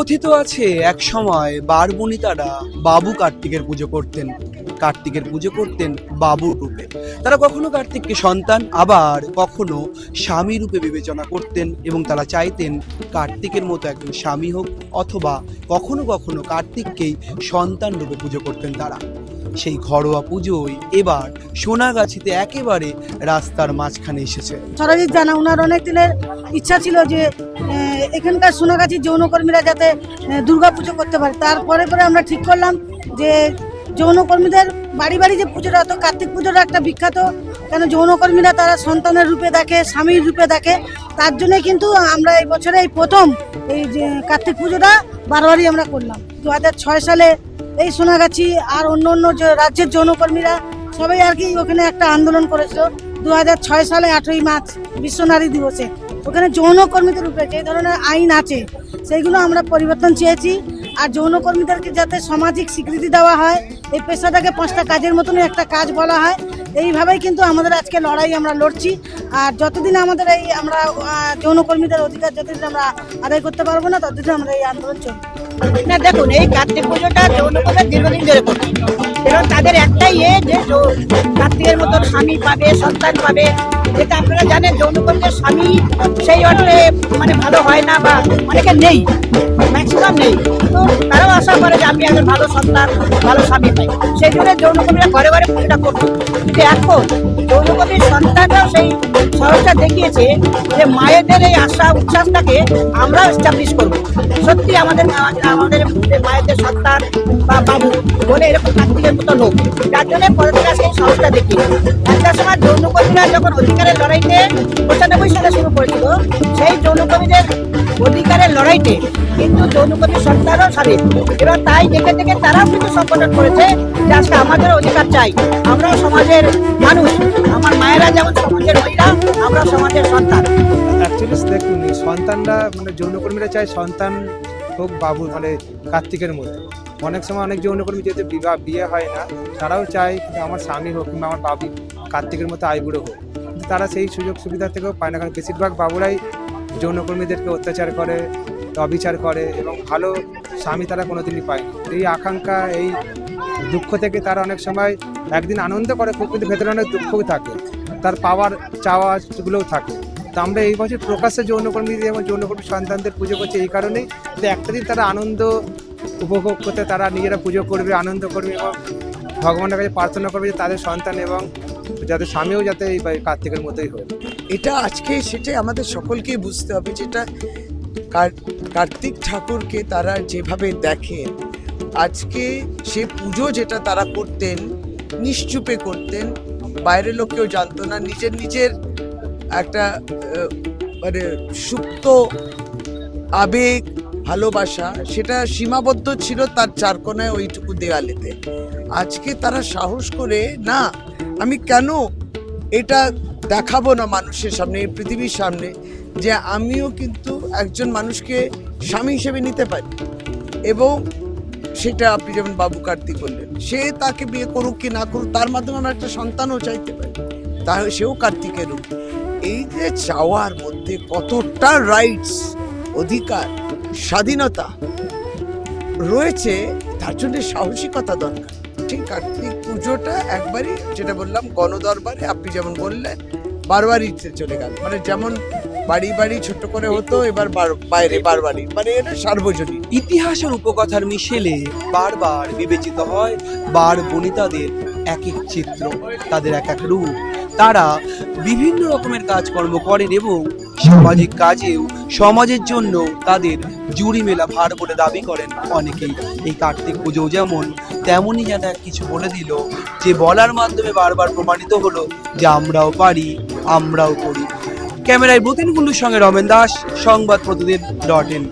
কথিত আছে এক সময় বারবণিতারা বাবু কার্তিকের পুজো করতেন। কার্তিকের পুজো করতেন বাবুর রূপে। তারা কখনো কার্তিককে সন্তান, আবার কখনো স্বামী রূপে বিবেচনা করতেন এবং তারা চাইতেন কার্তিকের মতো একজন স্বামী হোক, অথবা কখনো কখনো কার্তিককেই সন্তান রূপে পুজো করতেন তারা। সেই ঘরোয়া পুজোই এবার সোনাগাছিতে একেবারে রাস্তার মাঝখানে এসেছে। সরজিৎ জানা ওনার অনেক দিনের ইচ্ছা ছিল যে এখানকার সোনাগাছির যৌনকর্মীরা যাতে দুর্গা পুজো করতে পারে। তারপরে আমরা ঠিক করলাম যে যৌনকর্মীদের বাড়ি বাড়ি যে পুজোটা হতো, কার্তিক পুজোটা একটা বিখ্যাত, কেন যৌনকর্মীরা তারা সন্তানের রূপে দেখে, স্বামীর রূপে দেখে। তার জন্য কিন্তু আমরা এই বছরে এই প্রথম এই যে কার্তিক পুজোটা বারবারই আমরা করলাম। 2006 সালে এই সোনাগাছি আর অন্য অন্য যে রাজ্যের যৌনকর্মীরা সবাই আর কি ওখানে একটা আন্দোলন করেছিল 2006 সালে 8ই মার্চ বিশ্ব নারী দিবসে। ওখানে যৌনকর্মীদের উপরে যে ধরনের আইন আছে সেইগুলো আমরা পরিবর্তন চেয়েছি। আর যৌনকর্মীদেরকে যাতে সামাজিক স্বীকৃতি দেওয়া হয়, এই পেশাটাকে 5টা কাজের মতনই একটা কাজ বলা হয়। এইভাবেই কিন্তু আমাদের আজকে লড়াই আমরা লড়ছি। আর যতদিন আমাদের এই আমরা যৌনকর্মীদের অধিকার যতদিন আমরা আদায় করতে পারবো না, ততদিন আমরা এই আন্দোলন চলবে না। দেখুন, এই কার্তিক পুজোটা যৌনকর্মীরা দীর্ঘদিন ধরে করছে, এবং তাদের একটাই যে কার্তিকের মতন স্বামী পাবে, সন্তান পাবে। যেটা আপনারা জানেন, যৌনকর্মীদের স্বামী সেই অর্থে মানে ভালো হয় না, বা অনেকে নেই, ম্যাক্সিমাম নেই। তো তারাও আশা করে যে আমি একজন ভালো সন্তান, ভালো স্বামী পাই। সেই জন্য যৌনকর্মীরা ঘরে ঘরে পুজোটা করতো। কিন্তু এখন যৌনকর্মীর সন্তানরাও সেই সাহসটা দেখিয়েছে যে মায়েদের এই আশা উচ্ছ্বাসটাকে আমরা এস্টাবলিশ করবো। সত্যি আমাদের মায়েদের সন্তান বা বাবু বলে এরকম কার্তিকের মতো লোক, যার জন্য পরের কাছে এই সাহসটা দেখিয়েছে। একটা সময় যৌনকর্মীরা যখন অধিকারের লড়াইতে 95 সালে শুরু করেছিল, সেই যৌনকর্মীদের অধিকারের লড়াইতে কিন্তু যৌনকর্মীর সন্তানও স্বাধীন। এবার তাই দেখে দেখে তারাও কিন্তু সংগঠন করেছে যে আজকে আমাদের অধিকার চাই, আমরাও সমাজের মানুষ, আমার মায়েরা যেমন সমাজের মহিলা, আমরা সমাজের সন্তান। অ্যাকচুয়ালি দেখুন, সন্তানরা মানে যৌনকর্মীরা চায় সন্তান হোক বাবু, মানে কার্তিকের মধ্যে। অনেক সময় অনেক যৌনকর্মী যেহেতু বিয়ে হয় না, তারাও চায় আমার স্বামী হোক কিংবা আমার বাবু কার্তিকের মতো আইবুড়ো হোক, কিন্তু তারা সেই সুযোগ সুবিধা থেকেও পায় না। কারণ বেশিরভাগ বাবুরাই যৌনকর্মীদেরকে অত্যাচার করে, অবিচার করে, এবং ভালো স্বামী তারা কোনোদিনই পায়নি। এই আকাঙ্ক্ষা, এই দুঃখ থেকে তারা অনেক সময় একদিন আনন্দ করে, কিন্তু ভেতরে অনেক দুঃখও থাকে, তার পাওয়ার চাওয়াগুলোও থাকে। তো আমরা এই বছর প্রকাশ্যে যৌনকর্মী এবং যৌনকর্মী সন্তানদের পুজো করছি এই কারণেই যে একটা দিন তারা আনন্দ উপভোগ করতে, তারা নিজেরা পুজো করবে, আনন্দ করবে, এবং ভগবানের কাছে প্রার্থনা করবে যে তাদের সন্তান এবং যাদের স্বামীও যাতে এই কার্তিকের মতোই হয়। এটা আজকে সেটাই আমাদের সকলকেই বুঝতে হবে, যেটা কার্তিক ঠাকুরকে তারা যেভাবে দেখেন, আজকে সে পুজো যেটা তারা করতেন নিশ্চুপে করতেন, বাইরের লোক কেউ জানতো না। নিজের একটা মানে সুপ্ত আবেগ, ভালোবাসা, সেটা সীমাবদ্ধ ছিল তার চারকোনায় ওইটুকু দেওয়ালেতে। আজকে তারা সাহস করে, না আমি কেন এটা দেখাবো না মানুষের সামনে, এই পৃথিবীর সামনে, যে আমিও কিন্তু একজন মানুষকে স্বামী হিসেবে নিতে পারি। এবং সেটা আপনি যেমন বাবু কার্তিক বললেন, সে তাকে বিয়ে করুক কি না করুক, তার মাধ্যমে আমরা একটা সন্তানও চাইতে পারি, তাহলে সেও কার্তিকের রূপ। এই যে চাওয়ার মধ্যে কতটা রাইটস, অধিকার, স্বাধীনতা রয়েছে, তার জন্য সাহসিকতা দরকার। ঠিক কার্তিক পুজোটা একবারই, যেটা বললাম, গণদরবারে আপনি যেমন বললেন, বারবারই চলে গেল। মানে যেমন বাড়ি বাড়ি ছোট করে হতো, এবার বাইরে বারবারই, মানে এটা সার্বজনীন। ইতিহাসের উপকথার মিশেলে বারবার বিবেচিত হয় বারবণিতাদের এক এক চিত্র, তাদের এক এক রূপ। তারা বিভিন্ন রকমের কাজকর্ম করেন এবং সামাজিক কাজেও সমাজের জন্য তাদের জুড়ি মেলা ভার বলে দাবি করেন অনেকেই। এই কার্তিক পুজো যেমন তেমনই যেন কিছু বলে দিল, যে বলার মাধ্যমে বারবার প্রমাণিত হলো যে আমরাও পারি, আমরাও করি। ক্যামেরায় ব্রতিন কুল্লুর সঙ্গে রমেন দাস, সংবাদ প্রতিদিন .in।